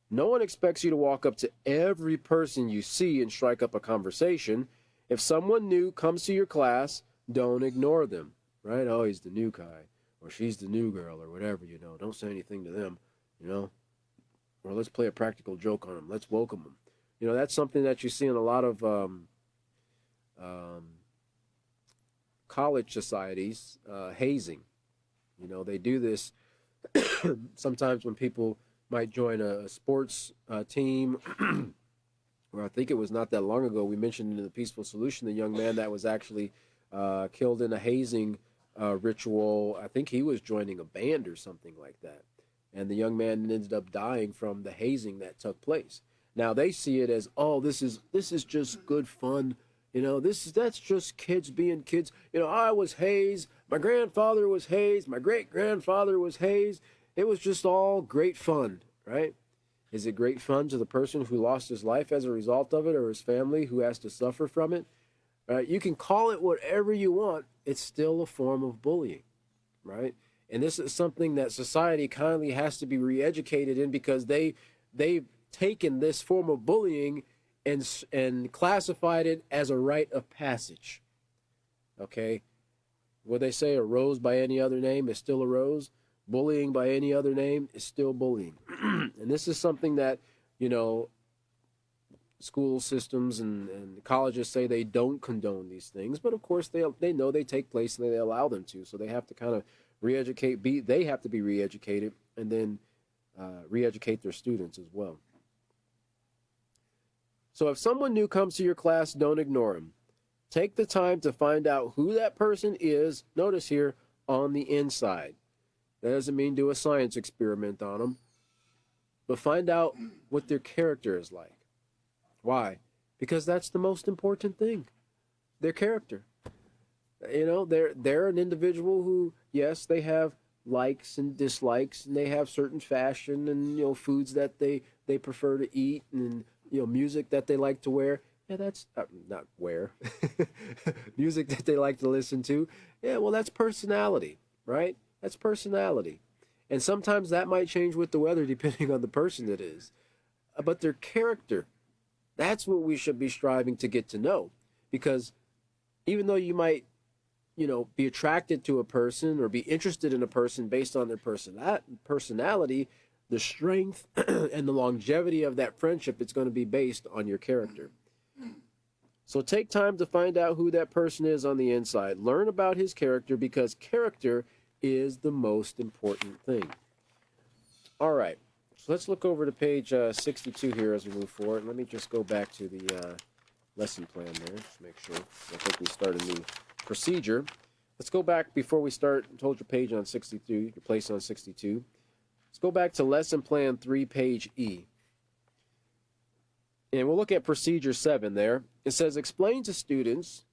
No one expects you to walk up to every person you see and strike up a conversation. If someone new comes to your class, don't ignore them, right? Oh, he's the new guy, or she's the new girl, or whatever, you know. Don't say anything to them, you know. Or let's play a practical joke on them. Let's welcome them. You know, that's something that you see in a lot of college societies, hazing. You know, they do this sometimes when people might join a sports team, or I think it was not that long ago, we mentioned in the Peaceful Solution, the young man that was actually killed in a hazing ritual. I think he was joining a band or something like that. And the young man ended up dying from the hazing that took place. Now they see it as, oh, this is just good fun. You know, that's just kids being kids. You know, I was hazed. My grandfather was hazed. My great-grandfather was hazed. It was just all great fun, right? Is it great fun to the person who lost his life as a result of it, or his family who has to suffer from it? You can call it whatever you want. It's still a form of bullying, right? And this is something that society kindly has to be re-educated in, because they've taken this form of bullying and classified it as a rite of passage. Okay? What they say, a rose by any other name is still a rose. Bullying by any other name is still bullying. And this is something that, you know, school systems and colleges say they don't condone these things, but of course they know they take place and they allow them to. So they have to kind of re-educate. They have to be re-educated, and then re-educate their students as well. So if someone new comes to your class, don't ignore them. Take the time to find out who that person is. Notice here, on the inside. That doesn't mean do a science experiment on them, but find out what their character is like. Why? Because that's the most important thing. Their character. You know, they're an individual who, yes, they have likes and dislikes, and they have certain fashion and, you know, foods that they prefer to eat, and, you know, music that they like to wear. Yeah, that's not wear. Music that they like to listen to. Yeah, well, that's personality, right? That's personality. And sometimes that might change with the weather depending on the person it is. But their character, that's what we should be striving to get to know. Because even though you might, you know, be attracted to a person or be interested in a person based on their personality, the strength and the longevity of that friendship, it's going to be based on your character. So take time to find out who that person is on the inside. Learn about his character, because character is the most important thing. All right. So let's look over to page 62 here as we move forward. Let me just go back to the lesson plan there to make sure. I think we start a new procedure. Let's go back before we start. Hold your page on 62, your place on 62. Let's go back to lesson plan 3, page E. And we'll look at procedure 7 there. It says, explain to students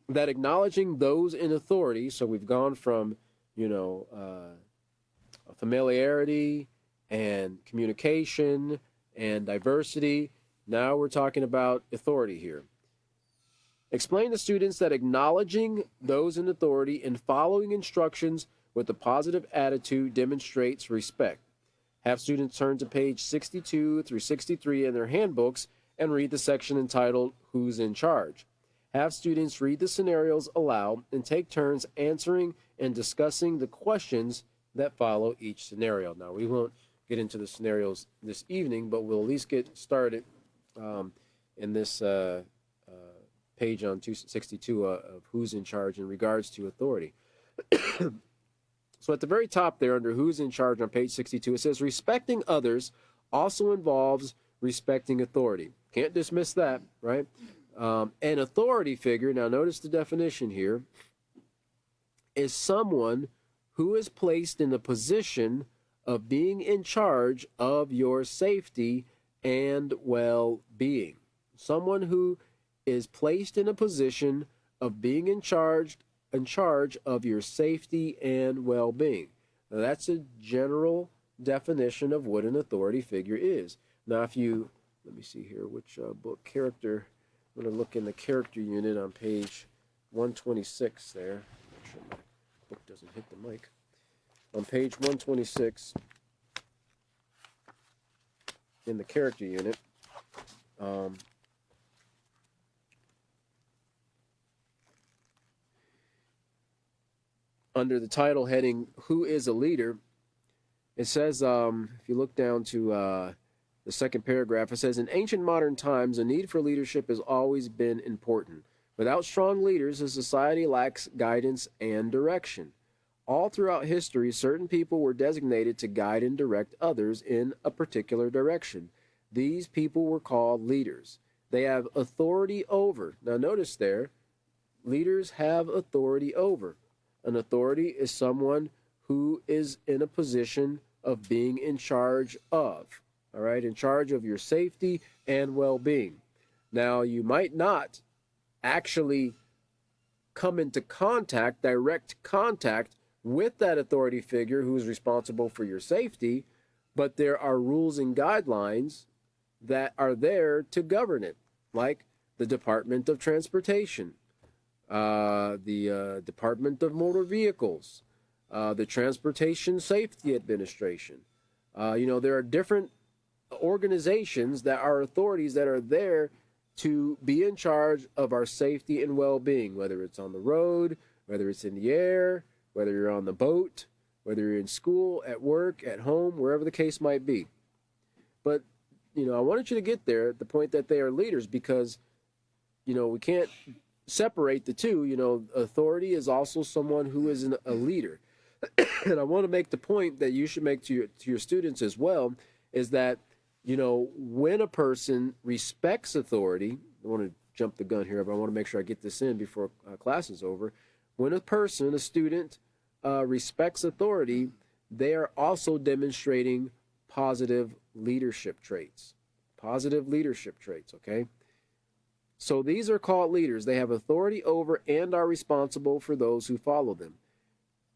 that acknowledging those in authority, so we've gone from, you know, familiarity and communication and diversity. Now we're talking about authority here. Explain to students that acknowledging those in authority and following instructions with a positive attitude demonstrates respect. Have students turn to page 62 through 63 in their handbooks and read the section entitled Who's in Charge. Have students read the scenarios aloud and take turns answering and discussing the questions that follow each scenario. Now, we won't get into the scenarios this evening, but we'll at least get started in this page on 262 of who's in charge in regards to authority. So at the very top there, under who's in charge on page 62, it says respecting others also involves respecting authority. Can't dismiss that, right? An authority figure, now notice the definition here, is someone who is placed in the position of being in charge of your safety and well-being. Someone who is placed in a position of being in charge of your safety and well-being. Now, that's a general definition of what an authority figure is. Now, if you, let me see here, which book, character, I'm going to look in the character unit on page 126 there. Make sure my book doesn't hit the mic. On page 126, in the character unit, under the title heading, Who is a Leader? It says, if you look down to the second paragraph, it says, in ancient modern times, the need for leadership has always been important. Without strong leaders, a society lacks guidance and direction. All throughout history, certain people were designated to guide and direct others in a particular direction. These people were called leaders. They have authority over. Now notice there, leaders have authority over. An authority is someone who is in a position of being in charge of, all right, in charge of your safety and well-being. Now, you might not actually come into contact, direct contact with that authority figure who is responsible for your safety, but there are rules and guidelines that are there to govern it, like the Department of Transportation, the Department of Motor Vehicles, the Transportation Safety Administration. There are different organizations that are authorities that are there to be in charge of our safety and well-being, whether it's on the road, whether it's in the air, whether you're on the boat, whether you're in school, at work, at home, wherever the case might be. But, I wanted you to get there at the point that they are leaders because, we can't separate the two. Authority is also someone who is a leader. And I want to make the point that you should make to your students as well, is that, when a person respects authority, I want to jump the gun here, but I want to make sure I get this in before class is over. When a student respects authority, they are also demonstrating positive leadership traits. Positive leadership traits, okay? So these are called leaders. They have authority over and are responsible for those who follow them.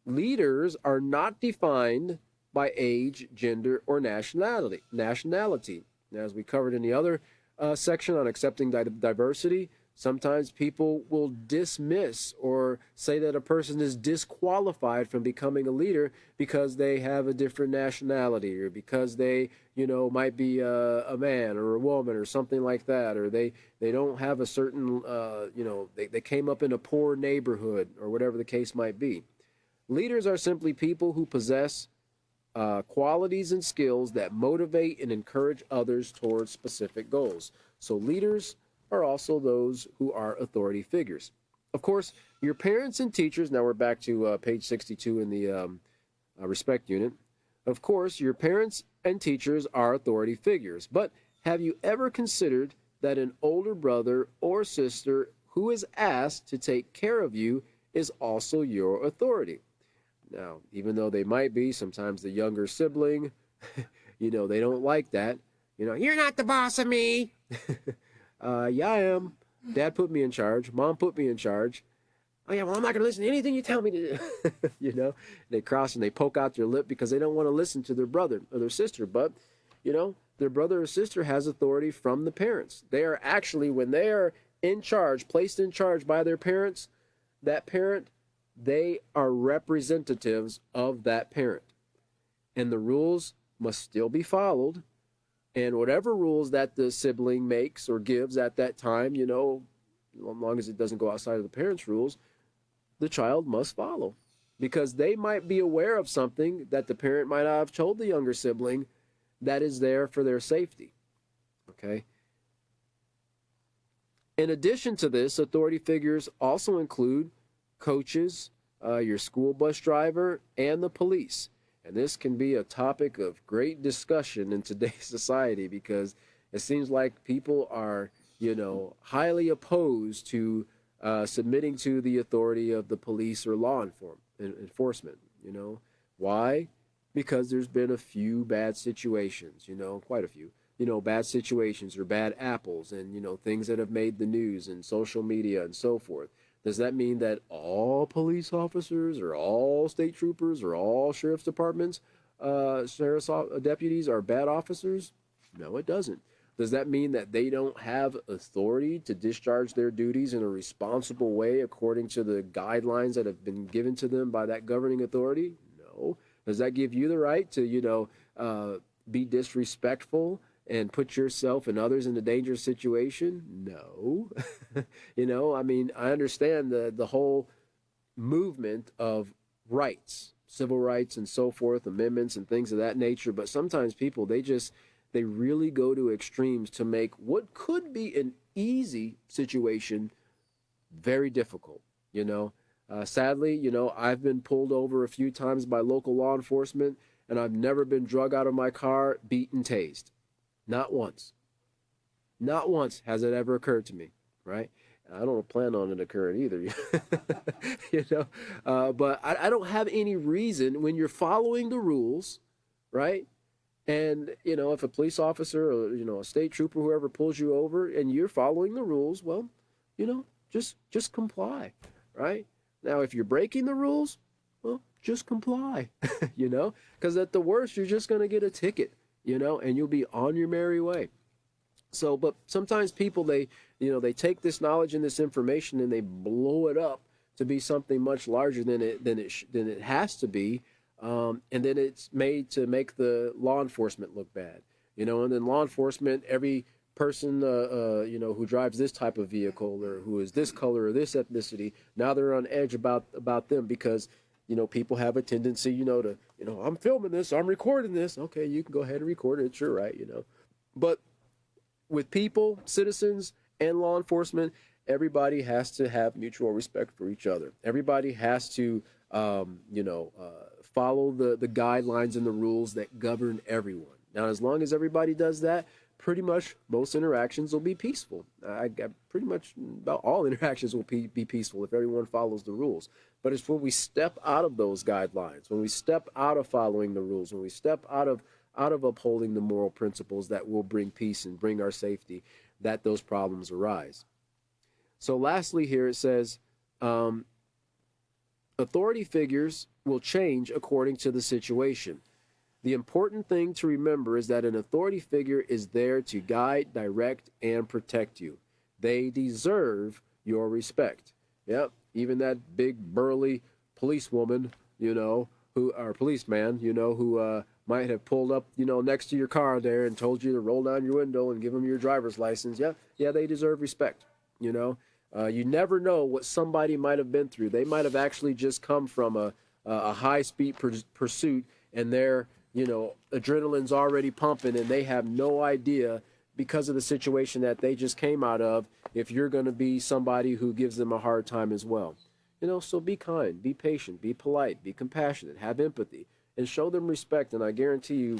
Leaders are not defined by age, gender, or nationality. As we covered in the other section on accepting diversity, sometimes people will dismiss or say that a person is disqualified from becoming a leader because they have a different nationality or because they, might be a man or a woman or something like that, or they don't have a certain, they came up in a poor neighborhood or whatever the case might be. Leaders are simply people who possess qualities and skills that motivate and encourage others towards specific goals. So leaders are also those who are authority figures. Of course, your parents and teachers, now we're back to page 62 in the respect unit. Of course, your parents and teachers are authority figures, but have you ever considered that an older brother or sister who is asked to take care of you is also your authority? Now, even though they might be, sometimes the younger sibling, they don't like that. You're not the boss of me. Yeah, I am. Dad put me in charge. Mom put me in charge. Oh, yeah, well, I'm not going to listen to anything you tell me to do. They cross and they poke out their lip because they don't want to listen to their brother or their sister. But, their brother or sister has authority from the parents. They are actually, when they are in charge, placed in charge by their parents, that parent, they are representatives of that parent. And the rules must still be followed. And whatever rules that the sibling makes or gives at that time, long as it doesn't go outside of the parents' rules, the child must follow, because they might be aware of something that the parent might not have told the younger sibling that is there for their safety. Okay. In addition to this, authority figures also include coaches, your school bus driver, and the police. And this can be a topic of great discussion in today's society, because it seems like people are, highly opposed to submitting to the authority of the police or law enforcement. Why? Because there's been a few bad situations, quite a few, bad situations or bad apples, and, things that have made the news and social media and so forth. Does that mean that all police officers or all state troopers or all sheriff's departments, sheriff's deputies are bad officers? No, it doesn't. Does that mean that they don't have authority to discharge their duties in a responsible way according to the guidelines that have been given to them by that governing authority? No. Does that give you the right to, be disrespectful and put yourself and others in a dangerous situation? No. I understand the whole movement of rights, civil rights and so forth, amendments and things of that nature, but sometimes people, they really go to extremes to make what could be an easy situation very difficult. Sadly, I've been pulled over a few times by local law enforcement, and I've never been drug out of my car, beaten, tased. Not once. Not once has it ever occurred to me, right? I don't plan on it occurring either, but I don't have any reason when you're following the rules, right? And, if a police officer or, a state trooper, whoever pulls you over and you're following the rules, well, just comply, right? Now, if you're breaking the rules, well, just comply, because at the worst, you're just going to get a ticket, and you'll be on your merry way. So, but sometimes people, they take this knowledge and this information and they blow it up to be something much larger than it has to be. And then it's made to make the law enforcement look bad, and then law enforcement, every person, who drives this type of vehicle or who is this color or this ethnicity, now they're on edge about them because, people have a tendency, to, I'm filming this, I'm recording this. Okay, you can go ahead and record it. It's your right, But with people, citizens, and law enforcement, everybody has to have mutual respect for each other. Everybody has to, follow the guidelines and the rules that govern everyone. Now, as long as everybody does that, pretty much most interactions will be peaceful. I pretty much about all interactions will be peaceful if everyone follows the rules. But it's when we step out of those guidelines, when we step out of following the rules, when we step out of upholding the moral principles that will bring peace and bring our safety, that those problems arise. So lastly here it says, authority figures will change according to the situation. The important thing to remember is that an authority figure is there to guide, direct, and protect you. They deserve your respect. Yep, even that big burly policewoman, or policeman, who might have pulled up, next to your car there and told you to roll down your window and give them your driver's license. Yeah, they deserve respect. You never know what somebody might have been through. They might have actually just come from a high-speed pursuit, and their adrenaline's already pumping, and they have no idea, because of the situation that they just came out of, if you're going to be somebody who gives them a hard time as well. So be kind, be patient, be polite, be compassionate, have empathy, and show them respect, and I guarantee you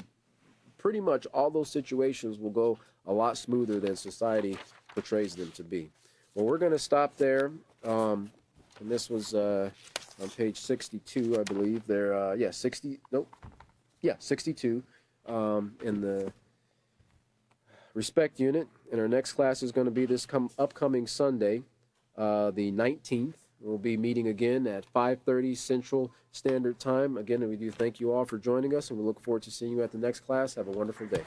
pretty much all those situations will go a lot smoother than society portrays them to be. Well, we're going to stop there, and this was on page 62, I believe. 62 in the respect unit. And our next class is going to be this upcoming Sunday, the 19th. We'll be meeting again at 5:30 Central Standard Time. Again, we do thank you all for joining us, and we look forward to seeing you at the next class. Have a wonderful day.